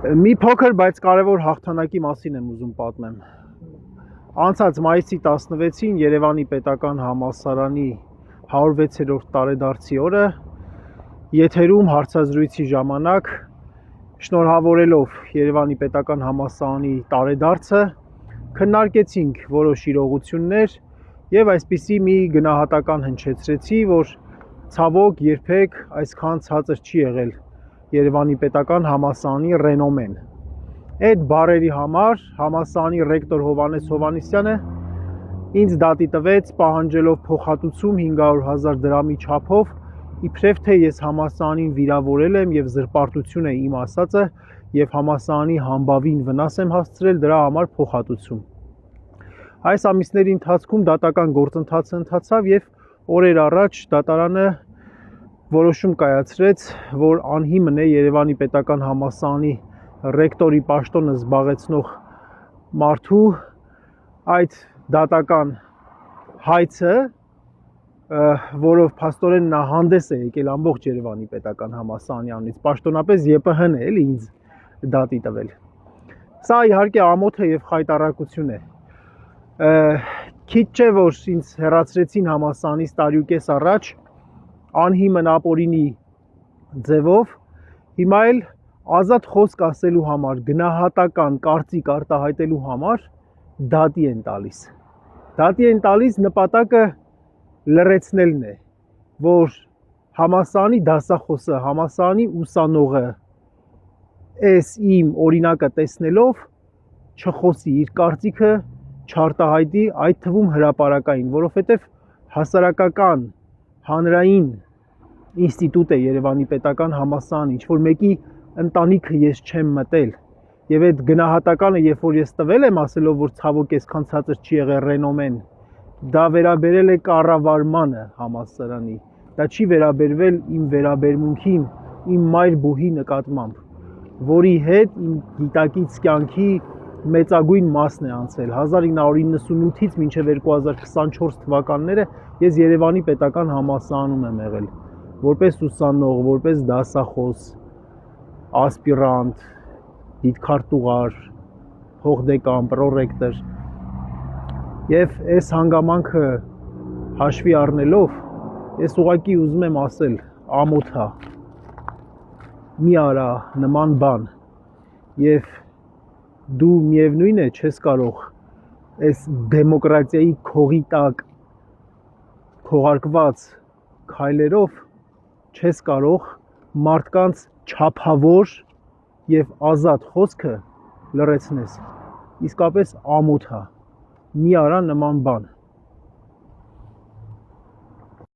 Մի փոքր, բայց կարևոր հաղթանակի մասին եմ ուզում պատմեմ։ Անցած մայիսի 16-ին Երևանի պետական համալսարանի 106-րդ տարեդարձի օրը եթերում հարցազրույցի ժամանակ շնորհավորելով Երևանի պետական համալսարանի տարեդարձը քննարկեցինք որոշ իրողություններ եւ այսպիսի մի գնահատական հնչեցրեցի, որ ցավոք երբեք այսքան ցածր չի եղել Երևանի պետական համալսարանի ռենոմեն։ Այդ բարերի համար համալսարանի ռեկտոր Հովհաննես Հովհաննիսյանը ինձ դատի տվեց պահանջելով փոխհատուցում 500,000 դրամի չափով, իբրև թե ես համալսարանին վիրավորել եմ եւ զրպարտություն է իմ ասածը եւ համալսարանի համբավին վնաս եմ հասցրել, դրա համար փոխհատուցում։ Այս ամիսների ընթացքում դատական գործընթացը ընթացավ եւ օրեր առաջ դատարանը որոշում կայացրեց, որ անհիմն է Երևանի պետական համալսարանի ռեկտորի պաշտոնը զբաղեցնող մարդու այդ դատական հայցը, որով փաստորեն նա հանդես է եկել ամբողջ Երևանի պետական համալսարանի անունից, պաշտոնապես ԵՊՀ-ն է էլի ինձ դատի տվել։ Սա իհարկե ամոթ է եւ խայտառակություն է։ Քիչ չէ, որ ինձ հեռացրեցին համալսարանից տարիուկես առաջ անհիմն ապօրինի ձևով, հիմա էլ ազատ խոսք ասելու համար, գնահատական կարծիք արտահայտելու համար դատի են տալիս։ Դատի են տալիս նպատակը լրացնելն է, որ համալսարանի դասախոսը, համալսարանի ուսանողը այս իմ օրինակը տեսնելով չխոսի, իր կարծիքը չարտահայտի, այդ թվում հրապարակային, որովհետև հասարակական հանրային ինստիտուտ է Երևանի պետական համալսարանը, ինչ որ մեկի ընտանիքը ես չեմ մտել եւ այդ գնահատականը, երբ որ ես տվել եմ ասելով, որ ցավոք այսքան ցածր չի եղել ռենոմեն, դա վերաբերել է կառավարմանը համալսարանի, դա չի վերաբերվել իմ վերաբերմունքին, իմ մայր բուհի նկատմամբ, որի հետ իմ գիտակից կյանքի մեծագույն մասն է անցել 1998-ից մինչև 2024 թվականները ես Երևանի պետական համալսարանում եմ եղել որպես ուսանող, որպես դասախոս, ասպիրանտ, դիտքարտուղար, փոխդեկան, պրոռեկտոր եւ այս հանգամանքը հաշվի առնելով ես ուղղակի ուզում եմ ասել ամոթա մի արա նման բան եւ դու միևնույն է չես կարող այս դեմոկրատիայի քողի տակ քողարկված քայլերով չես կարող մարդկանց չափավոր եւ ազատ խոսքը լրացնես իսկապես ամոթ է մի արա նման բան